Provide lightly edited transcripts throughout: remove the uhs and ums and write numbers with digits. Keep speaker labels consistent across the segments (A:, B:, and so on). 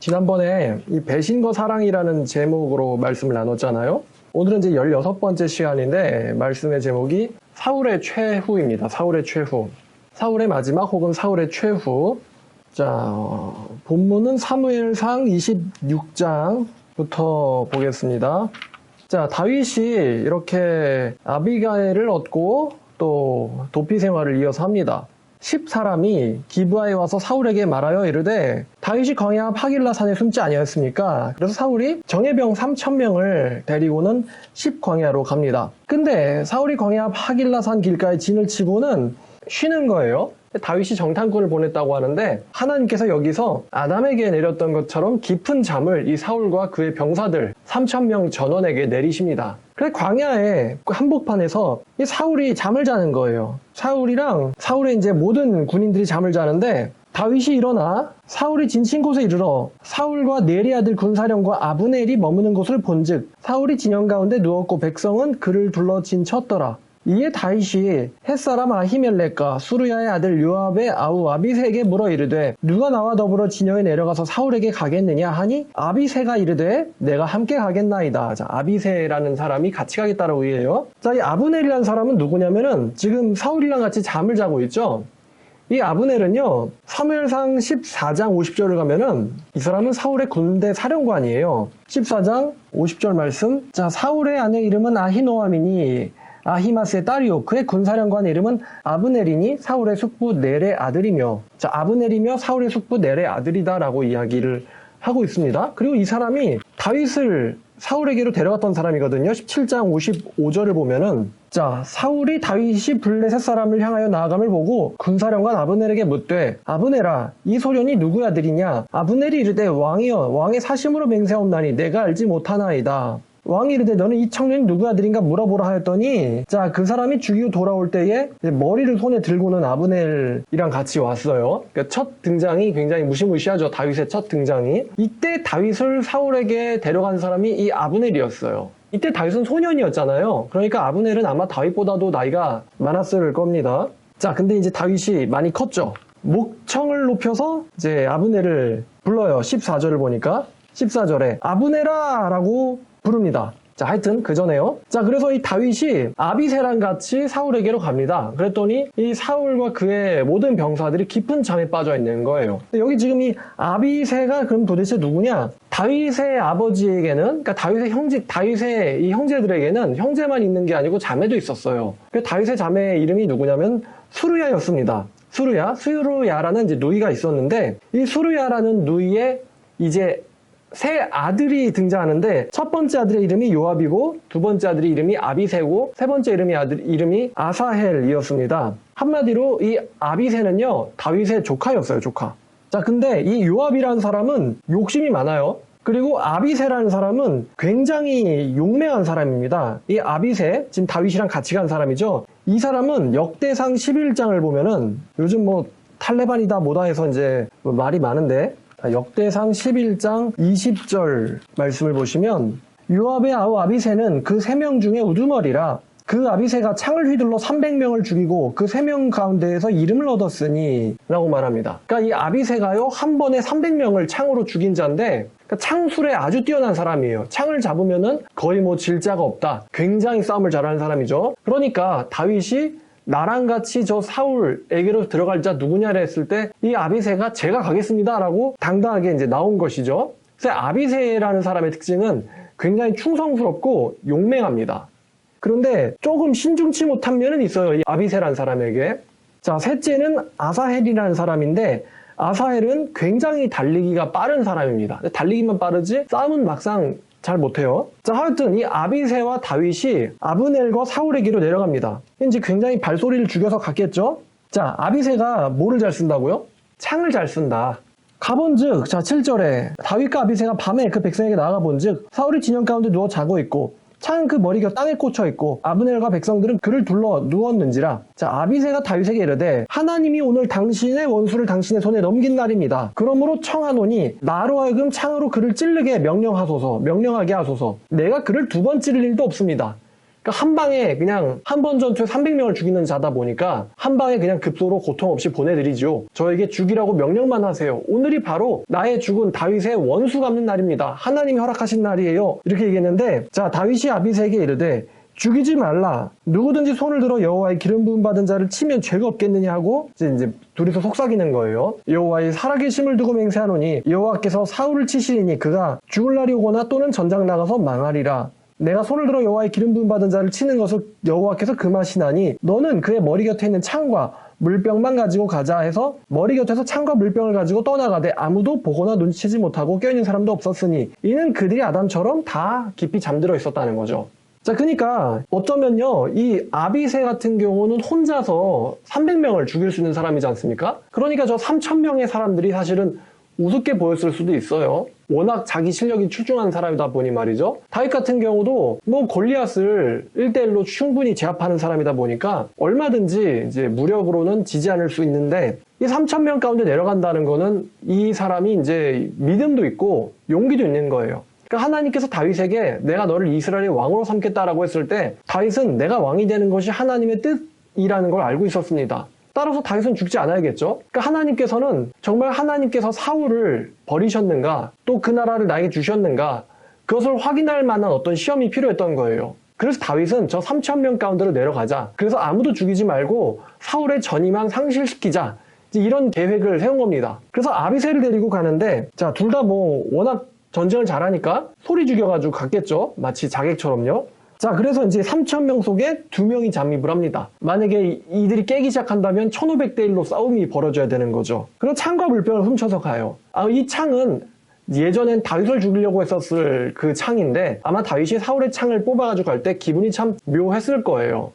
A: 지난번에 이 배신과 사랑이라는 제목으로 말씀을 나눴잖아요. 오늘은 이제 16번째 시간인데 말씀의 제목이 사울의 최후입니다. 사울의 최후. 사울의 마지막 혹은 사울의 최후. 자, 본문은 사무엘상 26장부터 보겠습니다. 자, 다윗이 이렇게 아비가일을 얻고 또 도피 생활을 이어서 합니다. 10사람이 기브아에 와서 사울에게 말하여 이르되 다윗이 광야 하길라산에 숨지 아니하였습니까? 그래서 사울이 정예병 3,000명을 데리고는 10광야로 갑니다. 근데 사울이 광야 하길라산 길가에 진을 치고는 쉬는 거예요. 다윗이 정탐꾼을 보냈다고 하는데 하나님께서 여기서 아담에게 내렸던 것처럼 깊은 잠을 이 사울과 그의 병사들 3,000명 전원에게 내리십니다. 그래서 광야의 한복판에서 이 사울이 잠을 자는 거예요. 사울이랑 사울의 이제 모든 군인들이 잠을 자는데 다윗이 일어나 사울이 진친 곳에 이르러 사울과 네리 아들 군사령과 아브넬이 머무는 곳을 본즉 사울이 진영 가운데 누웠고 백성은 그를 둘러 진쳤더라. 이에 다윗이 햇사람 아히멜렉과 수르야의 아들 요압의 아우 아비새에게 물어 이르되 누가 나와 더불어 진영에 내려가서 사울에게 가겠느냐 하니 아비새가 이르되 내가 함께 가겠나이다. 자, 아비새라는 사람이 같이 가겠다라고 얘기해요. 자, 이 아브넬이라는 사람은 누구냐면은 지금 사울이랑 같이 잠을 자고 있죠. 이 아브넬은요, 사무엘상 14장 50절을 가면은 이 사람은 사울의 군대 사령관이에요. 14장 50절 말씀. 자, 사울의 아내 이름은 아히노아미니 아히마스의 딸이요 그의 군사령관의 이름은 아브넬이니 사울의 숙부 넬의 아들이며, 자, 아브넬이며 사울의 숙부 넬의 아들이다라고 이야기를 하고 있습니다. 그리고 이 사람이 다윗을 사울에게로 데려갔던 사람이거든요. 17장 55절을 보면은 자, 사울이 다윗이 블레셋 사람을 향하여 나아감을 보고 군사령관 아브넬에게 묻되 아브넬아 이 소년이 누구의 아들이냐? 아브넬이 이르되 왕이여 왕의 사심으로 맹세하옵나니 내가 알지 못하나이다. 왕이 이르되 너는 이 청년이 누구의 아들인가 물어보라 하였더니 자, 그 사람이 죽이고 돌아올 때에 머리를 손에 들고는 아브넬이랑 같이 왔어요. 그러니까 첫 등장이 굉장히 무시무시하죠. 다윗의 첫 등장이. 이때 다윗을 사울에게 데려간 사람이 이 아브넬이었어요. 이때 다윗은 소년이었잖아요. 그러니까 아브넬은 아마 다윗보다도 나이가 많았을 겁니다. 자, 근데 이제 다윗이 많이 컸죠. 목청을 높여서 이제 아브넬을 불러요. 14절을 보니까 14절에 아브넬아 라고 부릅니다. 자, 하여튼 그 전에요. 자, 그래서 이 다윗이 아비새랑 같이 사울에게로 갑니다. 그랬더니 이 사울과 그의 모든 병사들이 깊은 잠에 빠져 있는 거예요. 여기 지금 이 아비새가 그럼 도대체 누구냐? 다윗의 아버지에게는, 그러니까 다윗의 이 형제들에게는 형제만 있는 게 아니고 자매도 있었어요. 그 다윗의 자매의 이름이 누구냐면 수르야였습니다. 수르야라는 이제 누이가 있었는데 이 수르야라는 누이의 이제 세 아들이 등장하는데 첫 번째 아들의 이름이 요압이고 두 번째 아들의 이름이 아비새고 세 번째 이름이 아사헬이었습니다. 한마디로 이 아비새는요 다윗의 조카였어요. 조카. 자, 근데 이 요압이라는 사람은 욕심이 많아요. 그리고 아비새라는 사람은 굉장히 용맹한 사람입니다. 이 아비새, 지금 다윗이랑 같이 간 사람이죠. 이 사람은 역대상 11장을 보면은 요즘 뭐 탈레반이다 뭐다 해서 이제 말이 많은데 역대상 11장 20절 말씀을 보시면 요압의 아우 아비새는 그 3명 중에 우두머리라 그 아비새가 창을 휘둘러 300명을 죽이고 그 3명 가운데에서 이름을 얻었으니 라고 말합니다. 그러니까 이 아비새가요 한 번에 300명을 창으로 죽인 자인데 그러니까 창술에 아주 뛰어난 사람이에요. 창을 잡으면은 거의 뭐 질 자가 없다. 굉장히 싸움을 잘하는 사람이죠. 그러니까 다윗이 나랑 같이 저 사울에게로 들어갈 자 누구냐를 했을 때 이 아비새가 제가 가겠습니다 라고 당당하게 이제 나온 것이죠. 그래서 아비새라는 사람의 특징은 굉장히 충성스럽고 용맹합니다. 그런데 조금 신중치 못한 면은 있어요. 이 아비새라는 사람에게. 자, 셋째는 아사헬이라는 사람인데 아사헬은 굉장히 달리기가 빠른 사람입니다. 달리기만 빠르지 싸움은 막상 잘 못해요. 자, 하여튼 이 아비새와 다윗이 아브넬과 사울에게로 내려갑니다. 이제 굉장히 발소리를 죽여서 갔겠죠? 자, 아비새가 뭐를 잘 쓴다고요? 창을 잘 쓴다. 가본즉, 자, 7절에 다윗과 아비새가 밤에 그 백성에게 나아가 본즉 사울이 진영 가운데 누워 자고 있고 창 그 머리가 땅에 꽂혀 있고 아브넬과 백성들은 그를 둘러 누웠는지라. 자, 아비새가 다윗에게 이르되 하나님이 오늘 당신의 원수를 당신의 손에 넘긴 날입니다. 그러므로 청하노니 나로 하여금 창으로 그를 찌르게 명령하게 하소서. 내가 그를 2번 찌를 일도 없습니다. 그러니까 한 방에 그냥 한 번 전투에 300명을 죽이는 자다 보니까 한 방에 그냥 급소로 고통 없이 보내드리죠. 저에게 죽이라고 명령만 하세요. 오늘이 바로 나의 죽은 다윗의 원수 갚는 날입니다. 하나님이 허락하신 날이에요. 이렇게 얘기했는데, 자, 다윗이 아비새에게 이르되 죽이지 말라. 누구든지 손을 들어 여호와의 기름 부음 받은 자를 치면 죄가 없겠느냐 하고 이제 둘이서 속삭이는 거예요. 여호와의 살아계심을 두고 맹세하노니 여호와께서 사울을 치시리니 그가 죽을 날이 오거나 또는 전장 나가서 망하리라. 내가 손을 들어 여호와의 기름 부음 받은 자를 치는 것을 여호와께서 금하시나니 너는 그의 머리 곁에 있는 창과 물병만 가지고 가자 해서 머리 곁에서 창과 물병을 가지고 떠나가되 아무도 보거나 눈치채지 못하고 껴있는 사람도 없었으니 이는 그들이 아담처럼 다 깊이 잠들어 있었다는 거죠. 자, 그러니까 어쩌면요, 이 아비새 같은 경우는 혼자서 300명을 죽일 수 있는 사람이지 않습니까? 그러니까 저 3,000명의 사람들이 사실은 우습게 보였을 수도 있어요. 워낙 자기 실력이 출중한 사람이다 보니 말이죠. 다윗 같은 경우도 뭐 골리앗을 1대1로 충분히 제압하는 사람이다 보니까 얼마든지 이제 무력으로는 지지 않을 수 있는데, 이 3,000명 가운데 내려간다는 거는 이 사람이 이제 믿음도 있고 용기도 있는 거예요. 그러니까 하나님께서 다윗에게 내가 너를 이스라엘의 왕으로 삼겠다라고 했을 때 다윗은 내가 왕이 되는 것이 하나님의 뜻이라는 걸 알고 있었습니다. 따라서 다윗은 죽지 않아야겠죠. 그러니까 하나님께서는 정말 하나님께서 사울을 버리셨는가, 또 그 나라를 나에게 주셨는가, 그것을 확인할 만한 어떤 시험이 필요했던 거예요. 그래서 다윗은 저 3,000명 가운데로 내려가자, 그래서 아무도 죽이지 말고 사울의 전임만 상실시키자, 이런 계획을 세운 겁니다. 그래서 아비새를 데리고 가는데, 자, 둘 다 뭐 워낙 전쟁을 잘하니까 소리 죽여가지고 갔겠죠. 마치 자객처럼요. 자, 그래서 이제 3,000명 속에 2명이 잠입을 합니다. 만약에 이들이 깨기 시작한다면 1,500대 1로 싸움이 벌어져야 되는 거죠. 그리고 창과 물병을 훔쳐서 가요. 이 창은 예전엔 다윗을 죽이려고 했었을 그 창인데 아마 다윗이 사울의 창을 뽑아가지고 갈 때 기분이 참 묘했을 거예요.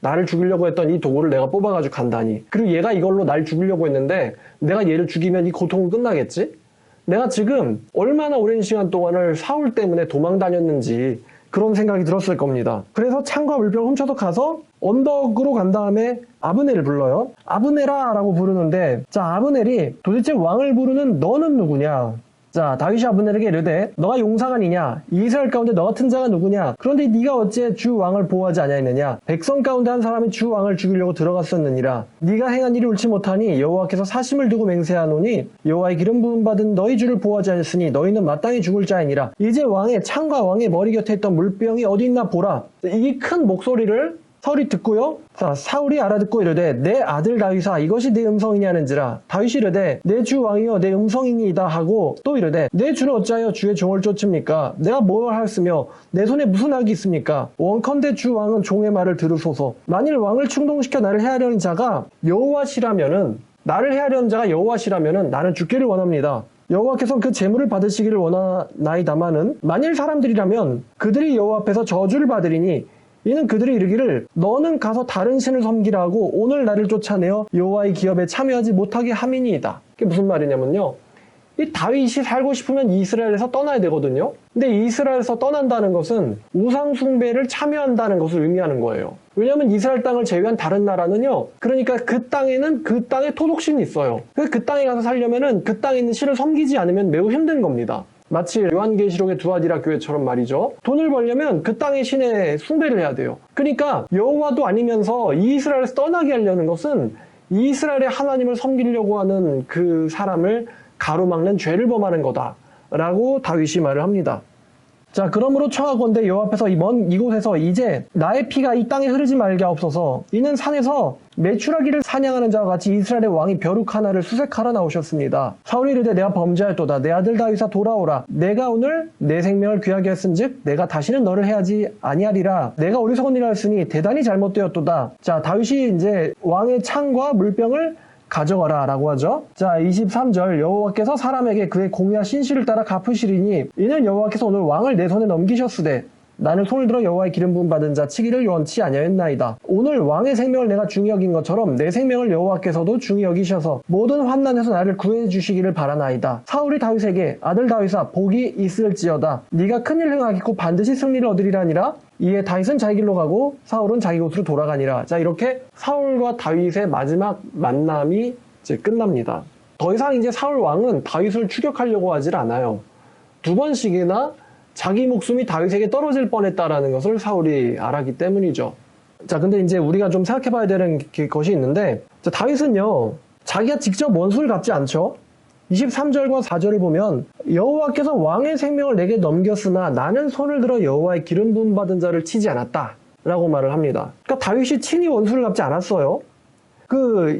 A: 나를 죽이려고 했던 이 도구를 내가 뽑아가지고 간다니. 그리고 얘가 이걸로 날 죽이려고 했는데 내가 얘를 죽이면 이 고통은 끝나겠지? 내가 지금 얼마나 오랜 시간 동안을 사울 때문에 도망 다녔는지 그런 생각이 들었을 겁니다. 그래서 창과 물병을 훔쳐서 가서 언덕으로 간 다음에 아브넬을 불러요. 아브넬아 라고 부르는데, 자, 아브넬이 도대체 왕을 부르는 너는 누구냐? 자, 다윗이 아브넬에게 이르되 너가 용사가 아니냐? 이스라엘 가운데 너 같은 자가 누구냐? 그런데 네가 어찌 주 왕을 보호하지 아니하였느냐? 백성 가운데 한 사람이 주 왕을 죽이려고 들어갔었느니라. 네가 행한 일이 옳지 못하니 여호와께서 사심을 두고 맹세하노니 여호와의 기름 부음 받은 너희 주를 보호하지 않았으니 너희는 마땅히 죽을 자이니라. 이제 왕의 창과 왕의 머리 곁에 있던 물병이 어디 있나 보라. 이 큰 목소리를 사울이 듣고요. 자, 사울이 알아듣고 이르되 내 아들 다윗아 이것이 내 음성이냐는지라. 다윗이 이르되 내 주 왕이여 내 음성이니이다 하고 또 이르되 내 주는 어찌하여 주의 종을 쫓습니까? 내가 뭘 하였으며 내 손에 무슨 악이 있습니까? 원컨대 주 왕은 종의 말을 들으소서. 만일 왕을 충동시켜 나를 해하려는 자가 여호와시라면은, 나를 해하려는 자가 여호와시라면은 나는 죽기를 원합니다. 여호와께서 그 재물을 받으시기를 원하나이다마는 만일 사람들이라면 그들이 여호와 앞에서 저주를 받으리니 이는 그들이 이르기를 너는 가서 다른 신을 섬기라고 오늘 나를 쫓아내어 여호와의 기업에 참여하지 못하게 함이니이다. 그게 무슨 말이냐면요, 이 다윗이 살고 싶으면 이스라엘에서 떠나야 되거든요. 근데 이스라엘에서 떠난다는 것은 우상 숭배를 참여한다는 것을 의미하는 거예요. 왜냐하면 이스라엘 땅을 제외한 다른 나라는요, 그러니까 그 땅에는 그 땅에 토속신이 있어요. 그래서 그 땅에 가서 살려면은 그 땅에 있는 신을 섬기지 않으면 매우 힘든 겁니다. 마치 요한계시록의 두아디라 교회처럼 말이죠. 돈을 벌려면 그 땅의 신에 숭배를 해야 돼요. 그러니까 여호와도 아니면서 이스라엘에서 떠나게 하려는 것은 이스라엘의 하나님을 섬기려고 하는 그 사람을 가로막는 죄를 범하는 거다라고 다윗이 말을 합니다. 자, 그러므로 청하건대 여호와 앞에서 이 먼 이곳에서 이제 나의 피가 이 땅에 흐르지 말게 하옵소서. 이는 산에서 메추라기를 사냥하는 자와 같이 이스라엘의 왕이 벼룩 하나를 수색하러 나오셨습니다. 사울이 이르되 내가 범죄하였도다. 내 아들 다윗아 돌아오라. 내가 오늘 내 생명을 귀하게 했은즉 내가 다시는 너를 해하지 아니하리라. 내가 어리석은 일을 했으니 대단히 잘못되었도다. 자, 다윗이 이제 왕의 창과 물병을 가져가라 라고 하죠. 자, 23절 여호와께서 사람에게 그의 공의와 신실을 따라 갚으시리니 이는 여호와께서 오늘 왕을 내 손에 넘기셨으되 나는 손을 들어 여호와의 기름 부음 받은 자 치기를 원치 아니하였나이다. 오늘 왕의 생명을 내가 중히 여긴 것처럼 내 생명을 여호와께서도 중히 여기셔서 모든 환난에서 나를 구해 주시기를 바라나이다. 사울이 다윗에게 아들 다윗아 복이 있을지어다. 네가 큰일 행하겠고 반드시 승리를 얻으리라니라. 이에 다윗은 자기 길로 가고 사울은 자기 곳으로 돌아가니라. 자, 이렇게 사울과 다윗의 마지막 만남이 이제 끝납니다. 더 이상 이제 사울 왕은 다윗을 추격하려고 하질 않아요. 2번씩이나 자기 목숨이 다윗에게 떨어질 뻔했다라는 것을 사울이 알았기 때문이죠. 자, 근데 이제 우리가 좀 생각해 봐야 되는 것이 있는데, 자, 다윗은요, 자기가 직접 원수를 갚지 않죠. 23절과 4절을 보면 여호와께서 왕의 생명을 내게 넘겼으나 나는 손을 들어 여호와의 기름 부음 받은 자를 치지 않았다 라고 말을 합니다. 그러니까 다윗이 친히 원수를 갚지 않았어요.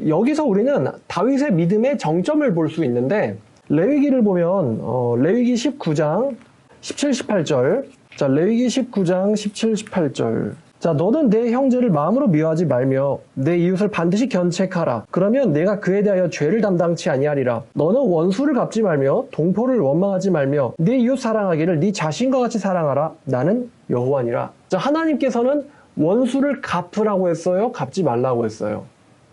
A: 여기서 우리는 다윗의 믿음의 정점을 볼 수 있는데, 레위기를 보면 레위기 19장 17, 18절. 자, 레위기 19장 17, 18절. 자, 너는 내 형제를 마음으로 미워하지 말며 내 이웃을 반드시 견책하라. 그러면 내가 그에 대하여 죄를 담당치 아니하리라. 너는 원수를 갚지 말며 동포를 원망하지 말며 내 이웃 사랑하기를 네 자신과 같이 사랑하라. 나는 여호와니라. 자, 하나님께서는 원수를 갚으라고 했어요? 갚지 말라고 했어요?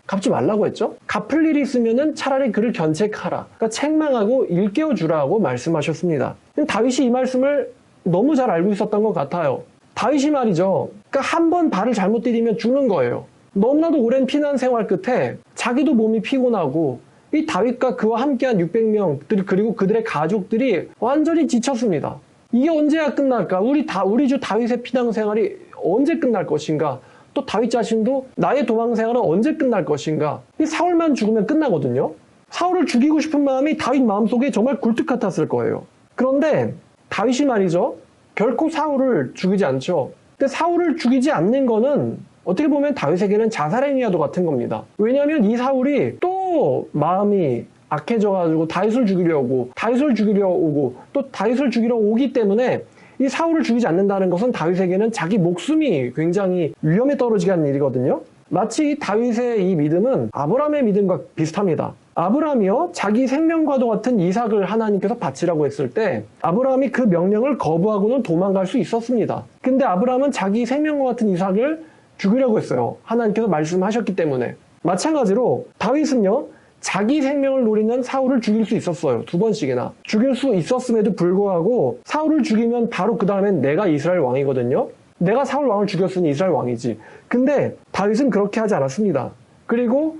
A: 갚지 말라고 했죠? 갚을 일이 있으면은 차라리 그를 견책하라. 그러니까 책망하고 일깨워 주라고 말씀하셨습니다. 다윗이 이 말씀을 너무 잘 알고 있었던 것 같아요. 다윗이 말이죠. 그러니까 한 번 발을 잘못 디디면 죽는 거예요. 너무나도 오랜 피난 생활 끝에 자기도 몸이 피곤하고 이 다윗과 그와 함께한 600명 그리고 그들의 가족들이 완전히 지쳤습니다. 이게 언제야 끝날까? 우리 주 다윗의 피난 생활이 언제 끝날 것인가? 또 다윗 자신도 나의 도망 생활은 언제 끝날 것인가? 이 사울만 죽으면 끝나거든요. 사울을 죽이고 싶은 마음이 다윗 마음속에 정말 굴뚝 같았을 거예요. 그런데 다윗이 말이죠. 결코 사울을 죽이지 않죠. 근데 사울을 죽이지 않는 거는 어떻게 보면 다윗에게는 자살의 행위와도 같은 겁니다. 왜냐하면 이 사울이 또 마음이 악해져가지고 다윗을 죽이려 오고 또 다윗을 죽이려 오기 때문에 이 사울을 죽이지 않는다는 것은 다윗에게는 자기 목숨이 굉장히 위험에 떨어지게 하는 일이거든요. 마치 다윗의 이 믿음은 아브라함의 믿음과 비슷합니다. 아브라함이요, 자기 생명과도 같은 이삭을 하나님께서 바치라고 했을 때 아브라함이 그 명령을 거부하고는 도망갈 수 있었습니다. 근데 아브라함은 자기 생명과 같은 이삭을 죽이려고 했어요. 하나님께서 말씀하셨기 때문에. 마찬가지로 다윗은요, 자기 생명을 노리는 사울을 죽일 수 있었어요. 2번씩이나. 죽일 수 있었음에도 불구하고 사울을 죽이면 바로 그 다음엔 내가 이스라엘 왕이거든요. 내가 사울 왕을 죽였으니 이스라엘 왕이지. 근데 다윗은 그렇게 하지 않았습니다. 그리고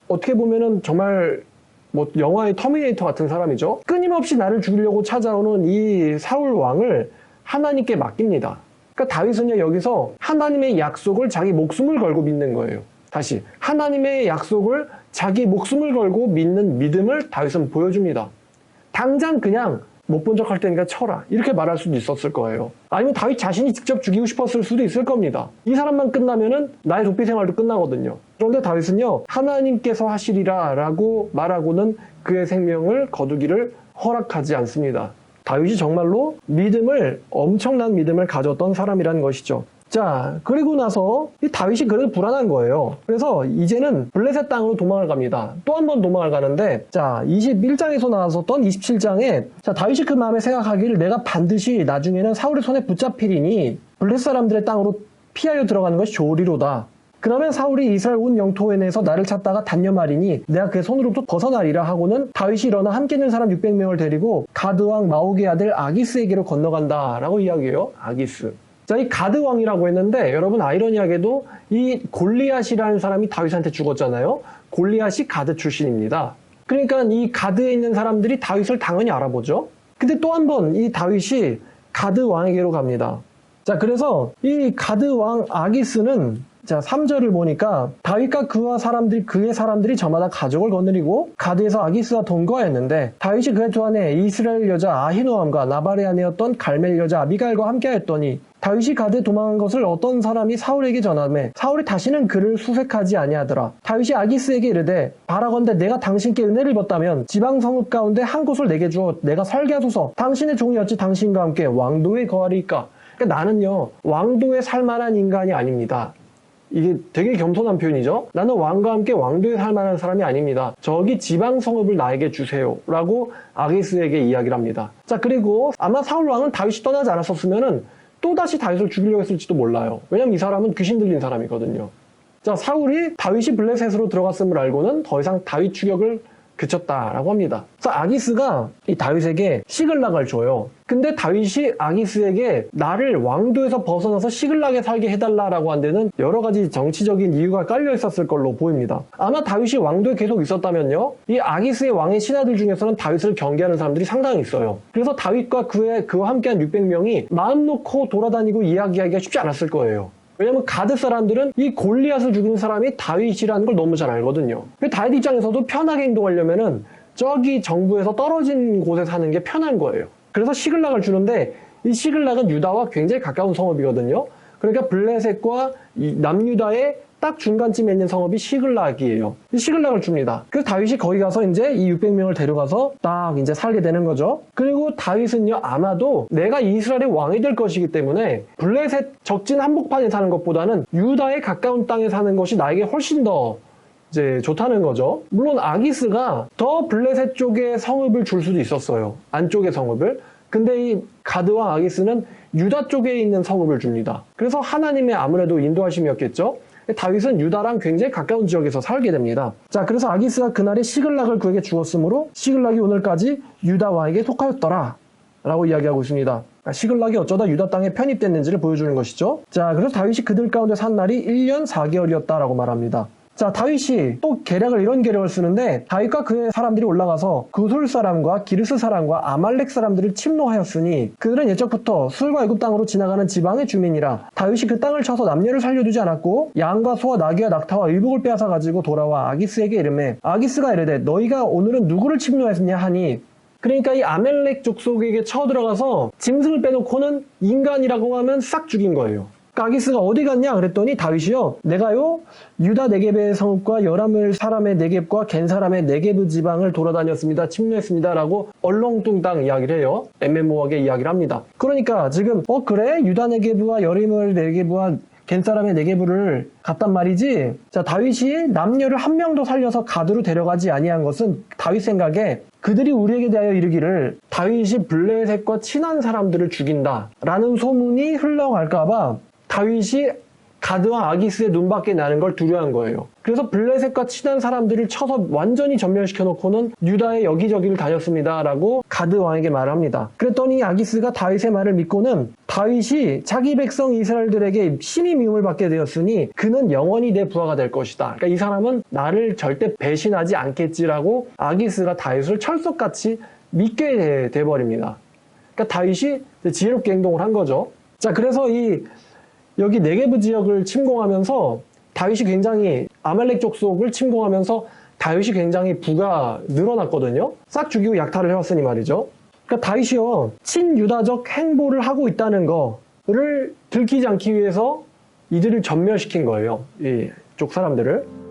A: 어떻게 보면은 정말 영화의 터미네이터 같은 사람이죠. 끊임없이 나를 죽이려고 찾아오는 이 사울 왕을 하나님께 맡깁니다. 그러니까 다윗은요, 여기서 하나님의 약속을 자기 목숨을 걸고 믿는 거예요. 다시 하나님의 약속을 자기 목숨을 걸고 믿는 믿음을 다윗은 보여줍니다. 당장 그냥 못 본 척 할 테니까 쳐라, 이렇게 말할 수도 있었을 거예요. 아니면 다윗 자신이 직접 죽이고 싶었을 수도 있을 겁니다. 이 사람만 끝나면은 나의 도피 생활도 끝나거든요. 그런데 다윗은요, 하나님께서 하시리라 라고 말하고는 그의 생명을 거두기를 허락하지 않습니다. 다윗이 정말로 엄청난 믿음을 가졌던 사람이라는 것이죠. 자, 그리고 나서 이 다윗이 그래도 불안한 거예요. 그래서 이제는 블레셋 땅으로 도망을 갑니다. 또 한 번 도망을 가는데, 자, 21장에서 나왔었던 27장에 자, 다윗이 그 마음에 생각하기를 내가 반드시 나중에는 사울의 손에 붙잡히리니 블레셋 사람들의 땅으로 피하여 들어가는 것이 좋으리로다. 그러면 사울이 이스라엘 온 영토에 내서 나를 찾다가 단념하리니 내가 그의 손으로부터 벗어나리라 하고는 다윗이 일어나 함께 있는 사람 600명을 데리고 가드왕 마옥의 아들 아기스에게로 건너간다 라고 이야기해요. 아기스. 자, 이 가드 왕이라고 했는데 여러분 아이러니하게도 이 골리앗이라는 사람이 다윗한테 죽었잖아요. 골리앗이 가드 출신입니다. 그러니까 이 가드에 있는 사람들이 다윗을 당연히 알아보죠. 근데 또 한 번 이 다윗이 가드 왕에게로 갑니다. 자, 그래서 이 가드 왕 아기스는 자, 3절을 보니까 다윗과 그의 사람들이 저마다 가족을 거느리고 가드에서 아기스와 동거하였는데 다윗이 그의 두 아내 이스라엘 여자 아히노암과 나발의 아내였던 갈멜 여자 아비가일과 함께하였더니 다윗이 가드에 도망한 것을 어떤 사람이 사울에게 전하매 사울이 다시는 그를 수색하지 아니하더라. 다윗이 아기스에게 이르되 바라건대 내가 당신께 은혜를 입었다면 지방 성읍 가운데 한 곳을 내게 주어 내가 살게 하소서. 당신의 종이 어찌 당신과 함께 왕도에 거하리까. 그러니까 나는요, 왕도에 살 만한 인간이 아닙니다. 이게 되게 겸손한 표현이죠. 나는 왕과 함께 왕도에 살 만한 사람이 아닙니다. 저기 지방 성읍을 나에게 주세요 라고 아기스에게 이야기를 합니다. 자, 그리고 아마 사울 왕은 다윗이 떠나지 않았었으면은 또다시 다윗을 죽이려고 했을지도 몰라요. 왜냐면 이 사람은 귀신 들린 사람이거든요. 자, 사울이 다윗이 블레셋으로 들어갔음을 알고는 더 이상 다윗 추격을 그쳤다라고 합니다. 그래서 아기스가 이 다윗에게 시글락을 줘요. 근데 다윗이 아기스에게 나를 왕도에서 벗어나서 시글락에 살게 해달라라고 한 데는 여러 가지 정치적인 이유가 깔려 있었을 걸로 보입니다. 아마 다윗이 왕도에 계속 있었다면요, 이 아기스의 왕의 신하들 중에서는 다윗을 경계하는 사람들이 상당히 있어요. 그래서 다윗과 그와 함께한 600명이 마음 놓고 돌아다니고 이야기하기가 쉽지 않았을 거예요. 왜냐면 가드 사람들은 이 골리앗을 죽이는 사람이 다윗이라는 걸 너무 잘 알거든요. 다윗 입장에서도 편하게 행동하려면은 저기 정부에서 떨어진 곳에 사는 게 편한 거예요. 그래서 시글락을 주는데, 이 시글락은 유다와 굉장히 가까운 성읍이거든요. 그러니까 블레셋과 남유다의 딱 중간쯤에 있는 성읍이 시글락이에요. 이 시글락을 줍니다. 그래서 다윗이 거기 가서 이제 이 600명을 데려가서 딱 이제 살게 되는 거죠. 그리고 다윗은요, 아마도 내가 이스라엘의 왕이 될 것이기 때문에 블레셋 적진 한복판에 사는 것보다는 유다에 가까운 땅에 사는 것이 나에게 훨씬 더 이제 좋다는 거죠. 물론 아기스가 더 블레셋 쪽에 성읍을 줄 수도 있었어요. 안쪽의 성읍을. 근데 이 가드와 아기스는 유다 쪽에 있는 성읍을 줍니다. 그래서 하나님의 아무래도 인도하심이었겠죠. 다윗은 유다랑 굉장히 가까운 지역에서 살게 됩니다. 자, 그래서 아기스가 그날에 시글락을 그에게 주었으므로 시글락이 오늘까지 유다 왕에게 속하였더라 라고 이야기하고 있습니다. 시글락이 어쩌다 유다 땅에 편입됐는지를 보여주는 것이죠. 자, 그래서 다윗이 그들 가운데 산 날이 1년 4개월이었다라고 말합니다. 자, 다윗이 또 이런 계략을 쓰는데, 다윗과 그의 사람들이 올라가서 구솔 사람과 기르스 사람과 아말렉 사람들을 침노하였으니 그들은 예적부터 술과 애굽 땅으로 지나가는 지방의 주민이라. 다윗이 그 땅을 쳐서 남녀를 살려두지 않았고 양과 소와 나귀와 낙타와 의복을 빼앗아 가지고 돌아와 아기스에게 이르매, 아기스가 이르되 너희가 오늘은 누구를 침노했느냐 하니, 그러니까 이 아멜렉 족속에게 쳐들어가서 짐승을 빼놓고는 인간이라고 하면 싹 죽인 거예요. 아기스가 어디 갔냐 그랬더니 다윗이요, 내가요 유다 네겝의 성읍과 여라멜 사람의 네겝과 겐 사람의 네겝 지방을 돌아다녔습니다. 침노했습니다 라고 얼렁뚱땅 이야기를 해요. 애매모호하게 이야기를 합니다. 그러니까 지금 그래? 유다 네겝과 여라멜 네겝과 겐 사람의 네겝을 갔단 말이지. 자, 다윗이 남녀를 한 명도 살려서 가드로 데려가지 아니한 것은 다윗 생각에 그들이 우리에게 대하여 이르기를 다윗이 블레셋과 친한 사람들을 죽인다 라는 소문이 흘러갈까봐 다윗이 가드와 아기스의 눈밖에 나는 걸 두려워한 거예요. 그래서 블레셋과 친한 사람들을 쳐서 완전히 전멸시켜 놓고는 유다의 여기저기를 다녔습니다 라고 가드 왕에게 말합니다. 그랬더니 아기스가 다윗의 말을 믿고는 다윗이 자기 백성 이스라엘들에게 심히 미움을 받게 되었으니 그는 영원히 내 부하가 될 것이다. 그러니까 이 사람은 나를 절대 배신하지 않겠지라고 아기스가 다윗을 철석같이 믿게 돼버립니다. 그러니까 다윗이 지혜롭게 행동을 한 거죠. 자, 그래서 여기 네게브 지역을 침공하면서 다윗이 굉장히 아말렉 족속을 침공하면서 다윗이 굉장히 부가 늘어났거든요. 싹 죽이고 약탈을 해왔으니 말이죠. 그러니까 다윗이요, 친유다적 행보를 하고 있다는 거를 들키지 않기 위해서 이들을 전멸시킨 거예요. 이쪽 사람들을.